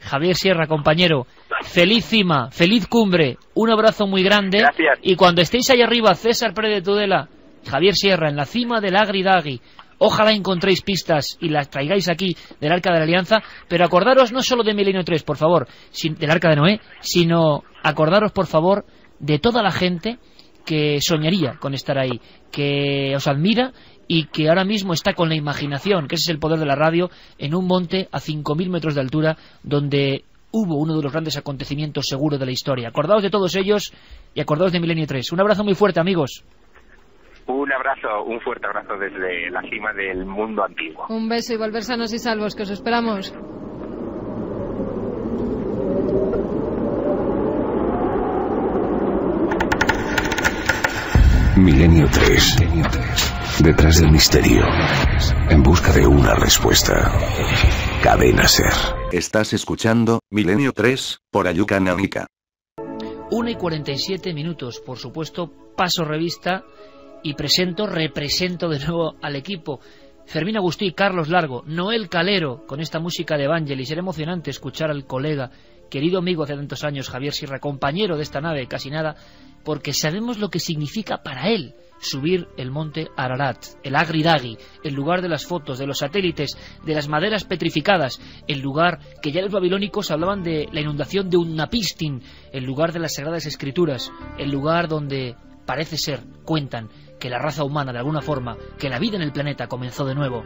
Javier Sierra, compañero, feliz cima, feliz cumbre, un abrazo muy grande. Gracias. Y cuando estéis ahí arriba, César Pérez de Tudela, Javier Sierra, en la cima del Agri Dagui, ojalá encontréis pistas y las traigáis aquí del Arca de la Alianza, pero acordaros no solo de Milenio 3, por favor, del Arca de Noé, sino acordaros, por favor, de toda la gente que soñaría con estar ahí, que os admira y que ahora mismo está con la imaginación, que ese es el poder de la radio, en un monte a 5.000 metros de altura, donde hubo uno de los grandes acontecimientos seguros de la historia. Acordaos de todos ellos y acordaos de Milenio 3. Un abrazo muy fuerte, amigos. Un fuerte abrazo desde la cima del mundo antiguo. Un beso y volver sanos y salvos, que os esperamos. Milenio 3. Detrás del misterio. En busca de una respuesta. Cadena SER. Estás escuchando Milenio 3 por Ayuca Náutica. 1:47, por supuesto, paso revista y represento de nuevo al equipo. Fermín Agustí, Carlos Largo, Noel Calero, con esta música de Evangelis. Era emocionante escuchar al colega, querido amigo hace tantos años, Javier Sierra, compañero de esta nave, casi nada, porque sabemos lo que significa para él subir el monte Ararat, el Agri Dagui, el lugar de las fotos, de los satélites, de las maderas petrificadas, el lugar que ya los babilónicos hablaban de la inundación de Unapistin, el lugar de las Sagradas Escrituras, el lugar donde parece ser, cuentan, que la raza humana, de alguna forma, que la vida en el planeta comenzó de nuevo.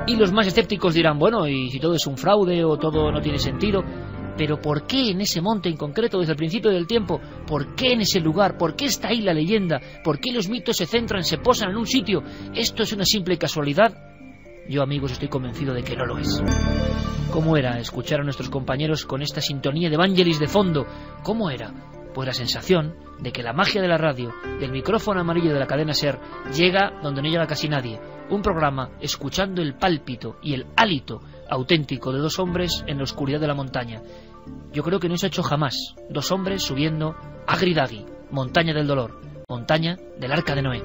Y los más escépticos dirán, bueno, ¿y si todo es un fraude o todo no tiene sentido? Pero ¿por qué en ese monte en concreto, desde el principio del tiempo? ¿Por qué en ese lugar? ¿Por qué está ahí la leyenda? ¿Por qué los mitos se centran, se posan en un sitio? ¿Esto es una simple casualidad? Yo, amigos, estoy convencido de que no lo es. ¿Cómo era escuchar a nuestros compañeros con esta sintonía de Evangelis de fondo? ¿Cómo era? Pues la sensación de que la magia de la radio, del micrófono amarillo de la cadena SER, llega donde no llega casi nadie. Un programa escuchando el pálpito y el hálito auténtico de dos hombres en la oscuridad de la montaña. Yo creo que no se ha hecho jamás. 2 hombres subiendo Agridagi, montaña del dolor, montaña del Arca de Noé.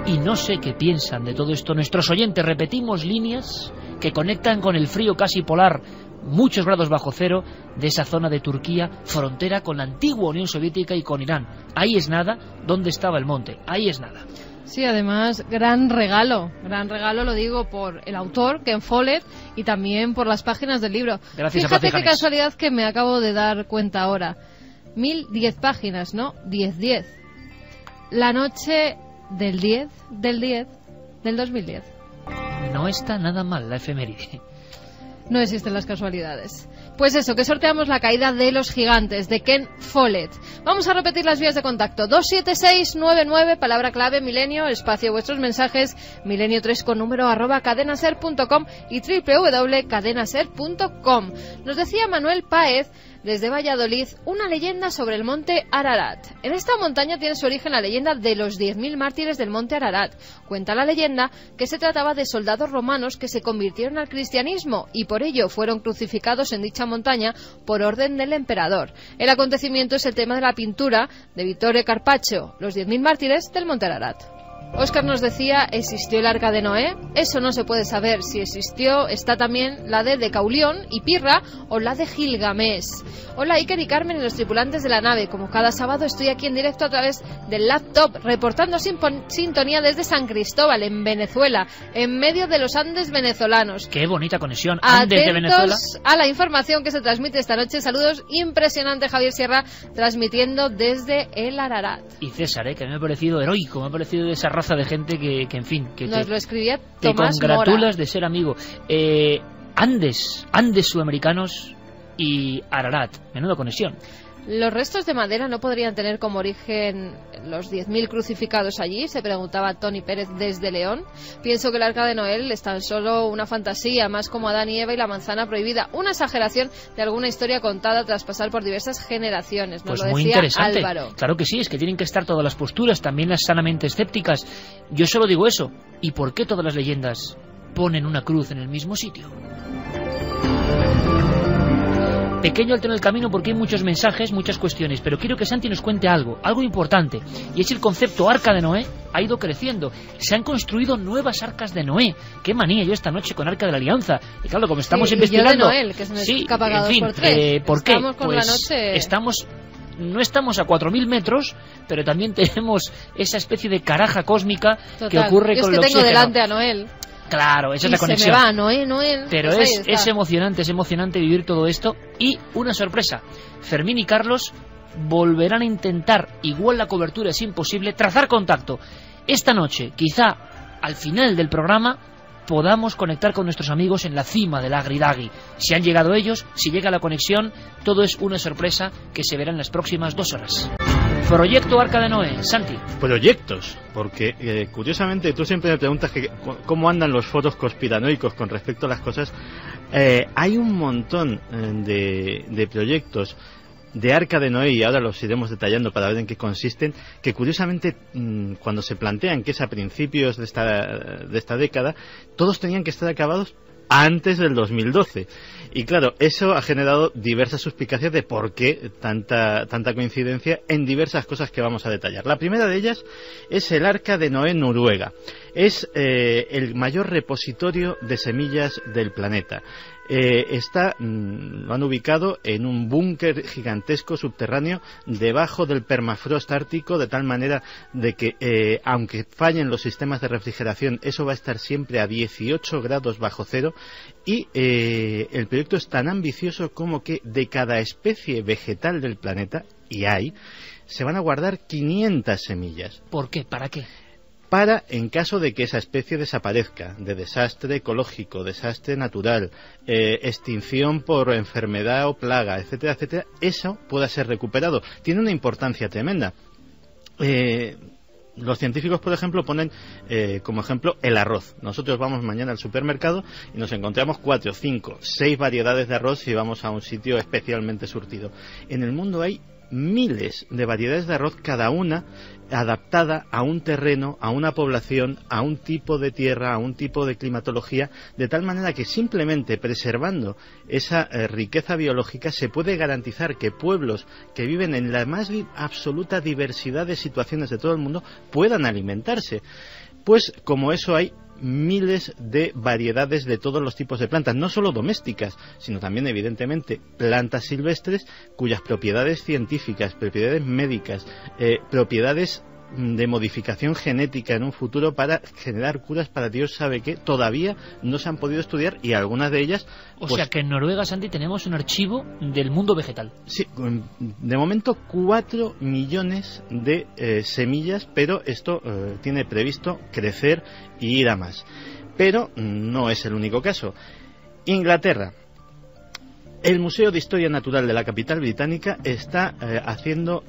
Y no sé qué piensan de todo esto nuestros oyentes. Repetimos líneas que conectan con el frío casi polar, muchos grados bajo cero, de esa zona de Turquía, frontera con la antigua Unión Soviética y con Irán. Ahí es nada. ¿Dónde estaba el monte? Ahí es nada. Sí, además, gran regalo, lo digo por el autor, Ken Follett, y también por las páginas del libro. Gracias. Fíjate qué casualidad que me acabo de dar cuenta ahora. 1010 páginas, ¿no? 10-10. La noche del 10 del 2010. No está nada mal la efeméride. No existen las casualidades. Pues eso, que sorteamos la caída de los gigantes, de Ken Follett. Vamos a repetir las vías de contacto. 27699, palabra clave, Milenio, espacio vuestros mensajes, milenio3 con número @cadenaser.com y www.cadenaser.com. Nos decía Manuel Páez, desde Valladolid, una leyenda sobre el monte Ararat. En esta montaña tiene su origen la leyenda de los 10.000 mártires del monte Ararat. Cuenta la leyenda que se trataba de soldados romanos que se convirtieron al cristianismo y por ello fueron crucificados en dicha montaña por orden del emperador. El acontecimiento es el tema de la pintura de Vittore Carpaccio, Los 10.000 mártires del monte Ararat. Óscar nos decía, ¿existió el Arca de Noé? Eso no se puede saber. Si existió, está también la de Decaulión y Pirra o la de Gilgamesh. Hola Iker y Carmen y los tripulantes de la nave. Como cada sábado estoy aquí en directo a través del laptop, reportando sintonía desde San Cristóbal, en Venezuela, en medio de los Andes venezolanos. ¡Qué bonita conexión! Andes de Venezuela. Atentos a la información que se transmite esta noche. Saludos, impresionante Javier Sierra, transmitiendo desde el Ararat. Y César, que me ha parecido heroico, me ha parecido de esa raza de gente que en fin, que nos lo escribía te Tomás congratulas Mora. De ser amigo. Andes sudamericanos y Ararat, menuda conexión. ¿Los restos de madera no podrían tener como origen los 10.000 crucificados allí? Se preguntaba Tony Pérez desde León. Pienso que el Arca de Noé es tan solo una fantasía, más como Adán y Eva y la manzana prohibida, una exageración de alguna historia contada tras pasar por diversas generaciones. Nos pues lo muy decía interesante. Álvaro. Claro que sí, es que tienen que estar todas las posturas, también las sanamente escépticas. Yo solo digo eso. ¿Y por qué todas las leyendas ponen una cruz en el mismo sitio? Pequeño alto en el camino porque hay muchos mensajes, muchas cuestiones, pero quiero que Santi nos cuente algo importante, y es el concepto Arca de Noé ha ido creciendo. Se han construido nuevas arcas de Noé. Qué manía yo esta noche con Arca de la Alianza. Y claro, como estamos investigando... Y yo de Noel, que se nos escapa cada 2x3. ¿Por qué? Estamos con la noche... No estamos a 4.000 metros, pero también tenemos esa especie de caraja cósmica. Total. Que ocurre con el oxígeno. Es que tengo delante a Noel. Claro, esa es la conexión. Se me va, Noel. Pero pues es emocionante vivir todo esto. Y una sorpresa, Fermín y Carlos volverán a intentar, igual la cobertura es imposible, trazar contacto. Esta noche, quizá al final del programa, podamos conectar con nuestros amigos en la cima del Agridagi. Si han llegado ellos, si llega la conexión, todo es una sorpresa que se verá en las próximas 2 horas. Proyecto Arca de Noé, Santi. Proyectos, porque curiosamente tú siempre me preguntas cómo andan los foros conspiranoicos con respecto a las cosas. Hay un montón de proyectos de Arca de Noé, y ahora los iremos detallando para ver en qué consisten, que curiosamente cuando se plantean que es a principios de esta década, todos tenían que estar acabados antes del 2012. Y claro, eso ha generado diversas suspicacias de por qué tanta coincidencia en diversas cosas que vamos a detallar. La primera de ellas es el Arca de Noé Noruega. Es el mayor repositorio de semillas del planeta. Lo han ubicado en un búnker gigantesco subterráneo debajo del permafrost ártico, de tal manera de que aunque fallen los sistemas de refrigeración, eso va a estar siempre a 18 grados bajo cero. Y el proyecto es tan ambicioso como que de cada especie vegetal del planeta, y se van a guardar 500 semillas. ¿Por qué? ¿Para qué? Para, en caso de que esa especie desaparezca, de desastre ecológico, desastre natural, extinción por enfermedad o plaga, etcétera, etcétera, eso pueda ser recuperado. Tiene una importancia tremenda. Los científicos, por ejemplo, ponen como ejemplo el arroz. Nosotros vamos mañana al supermercado y nos encontramos 4, 5, 6 variedades de arroz si vamos a un sitio especialmente surtido. En el mundo hay miles de variedades de arroz, cada una adaptada a un terreno, a una población, a un tipo de tierra, a un tipo de climatología, de tal manera que simplemente preservando esa riqueza biológica se puede garantizar que pueblos que viven en la más absoluta diversidad de situaciones de todo el mundo puedan alimentarse. Pues como eso hay miles de variedades de todos los tipos de plantas, no solo domésticas, sino también evidentemente plantas silvestres cuyas propiedades científicas, propiedades médicas, propiedades de modificación genética en un futuro para generar curas para Dios sabe qué, todavía no se han podido estudiar, y algunas de ellas... O sea que en Noruega, Santi, tenemos un archivo del mundo vegetal. Sí, de momento 4 millones de semillas, pero esto tiene previsto crecer y ir a más. Pero no es el único caso. Inglaterra. El Museo de Historia Natural de la capital británica está haciendo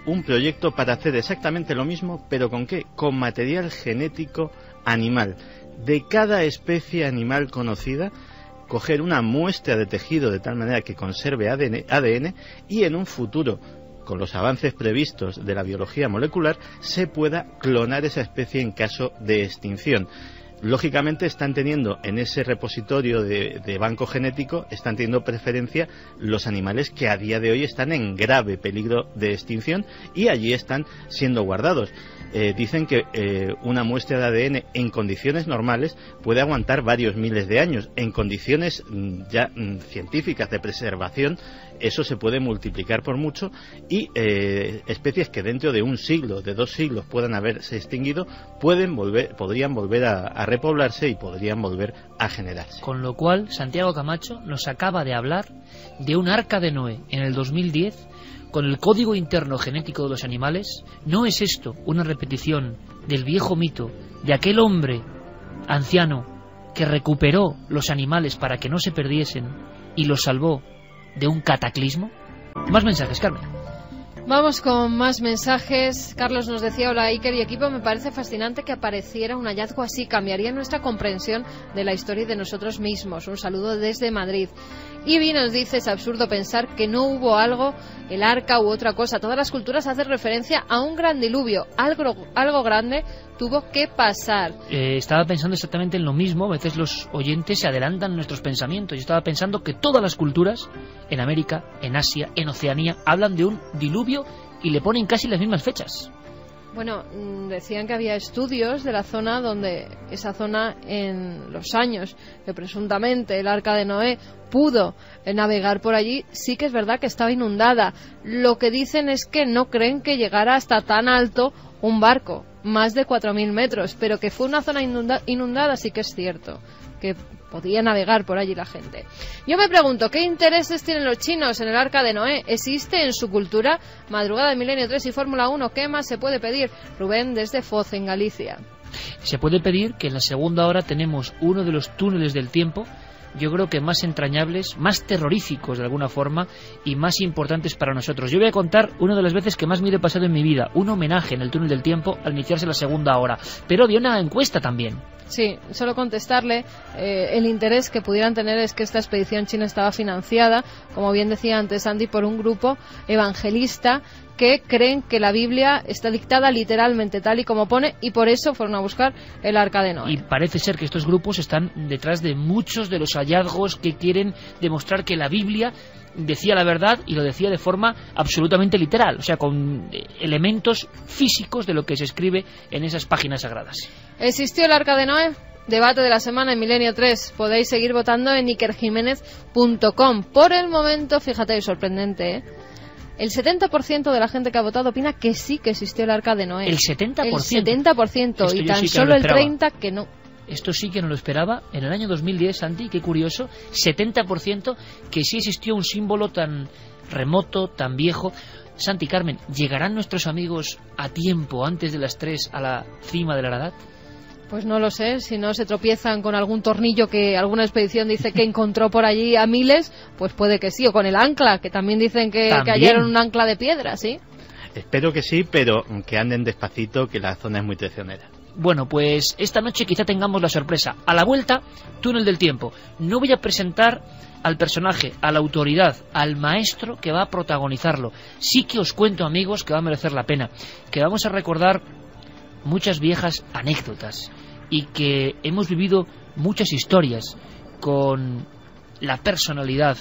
un proyecto para hacer exactamente lo mismo, pero ¿con qué? Con material genético animal. De cada especie animal conocida, coger una muestra de tejido de tal manera que conserve ADN y en un futuro, con los avances previstos de la biología molecular, se pueda clonar esa especie en caso de extinción. Lógicamente están teniendo en ese repositorio de banco genético, están teniendo preferencia los animales que a día de hoy están en grave peligro de extinción y allí están siendo guardados. Dicen que una muestra de ADN en condiciones normales puede aguantar varios miles de años. En condiciones ya científicas de preservación, eso se puede multiplicar por mucho, y especies que dentro de un siglo, de 2 siglos puedan haberse extinguido, podrían volver a repoblarse y podrían volver a generarse. Con lo cual, Santiago Camacho nos acaba de hablar de un arca de Noé en el 2010 con el código interno genético de los animales. ¿No es esto una repetición del viejo mito de aquel hombre anciano que recuperó los animales para que no se perdiesen y los salvó de un cataclismo? Más mensajes, Carmen. Vamos con más mensajes. Carlos nos decía: hola Iker y equipo, me parece fascinante que apareciera un hallazgo así, cambiaría nuestra comprensión de la historia y de nosotros mismos. Un saludo desde Madrid. Ivy nos dice: es absurdo pensar que no hubo algo, el arca u otra cosa. Todas las culturas hacen referencia a un gran diluvio, algo grande tuvo que pasar. Estaba pensando exactamente en lo mismo. A veces los oyentes se adelantan en nuestros pensamientos. Yo estaba pensando que todas las culturas, en América, en Asia, en Oceanía, hablan de un diluvio y le ponen casi las mismas fechas. Bueno, decían que había estudios de la zona donde esa zona, en los años que presuntamente el arca de Noé pudo navegar por allí, sí que es verdad que estaba inundada. Lo que dicen es que no creen que llegara hasta tan alto un barco, más de 4.000 metros, pero que fue una zona inundada sí que es cierto, que podía navegar por allí la gente. Yo me pregunto, ¿qué intereses tienen los chinos en el arca de Noé? ¿Existe en su cultura? Madrugada de Milenio 3 y Fórmula 1, ¿qué más se puede pedir? Rubén desde Foz, en Galicia. Se puede pedir que en la segunda hora tenemos uno de los túneles del tiempo, yo creo que más entrañables, más terroríficos de alguna forma y más importantes para nosotros. Yo voy a contar una de las veces que más miedo he pasado en mi vida, un homenaje en el túnel del tiempo al iniciarse la segunda hora, pero había una encuesta también. Sí, solo contestarle, el interés que pudieran tener es que esta expedición china estaba financiada, como bien decía antes Andy, por un grupo evangelista que creen que la Biblia está dictada literalmente tal y como pone, y por eso fueron a buscar el arca de Noé. Y parece ser que estos grupos están detrás de muchos de los hallazgos que quieren demostrar que la Biblia decía la verdad, y lo decía de forma absolutamente literal, o sea, con elementos físicos de lo que se escribe en esas páginas sagradas. ¿Existió el arca de Noé? Debate de la semana en Milenio 3. Podéis seguir votando en ikerjimenez.com. Por el momento, fíjate, es sorprendente, el 70% de la gente que ha votado opina que sí que existió el arca de Noé. ¿El 70%? El 70%, y tan solo el 30% que no. Esto sí que no lo esperaba. En el año 2010, Santi, qué curioso, 70% que sí existió un símbolo tan remoto, tan viejo. Santi, Carmen, ¿llegarán nuestros amigos a tiempo, antes de las 3, a la cima del Ararat? Pues no lo sé, si no se tropiezan con algún tornillo que alguna expedición dice que encontró por allí a miles, pues puede que sí, o con el ancla, que también dicen que hallaron un ancla de piedra, ¿sí? Espero que sí, pero que anden despacito, que la zona es muy traicionera. Bueno, pues esta noche quizá tengamos la sorpresa. A la vuelta, túnel del tiempo. No voy a presentar al personaje, a la autoridad, al maestro que va a protagonizarlo. Sí que os cuento, amigos, que va a merecer la pena, que vamos a recordar muchas viejas anécdotas y que hemos vivido muchas historias con la personalidad,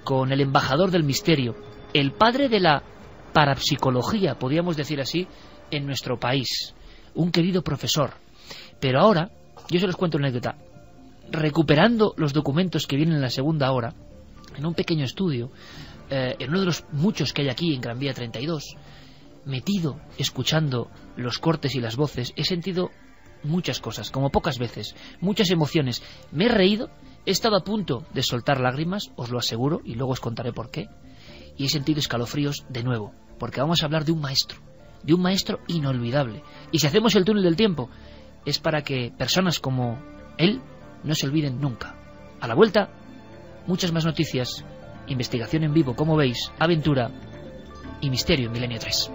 con el embajador del misterio, el padre de la parapsicología, podríamos decir así, en nuestro país, un querido profesor. Pero ahora, yo se los cuento una anécdota. Recuperando los documentos que vienen en la segunda hora, en un pequeño estudio, en uno de los muchos que hay aquí en Gran Vía 32, metido, escuchando los cortes y las voces, he sentido muchas cosas, como pocas veces, muchas emociones. Me he reído, he estado a punto de soltar lágrimas, os lo aseguro, y luego os contaré por qué, y he sentido escalofríos de nuevo, porque vamos a hablar de un maestro inolvidable. Y si hacemos el túnel del tiempo, es para que personas como él no se olviden nunca. A la vuelta, muchas más noticias, investigación en vivo, como veis, aventura y misterio en Milenio 3.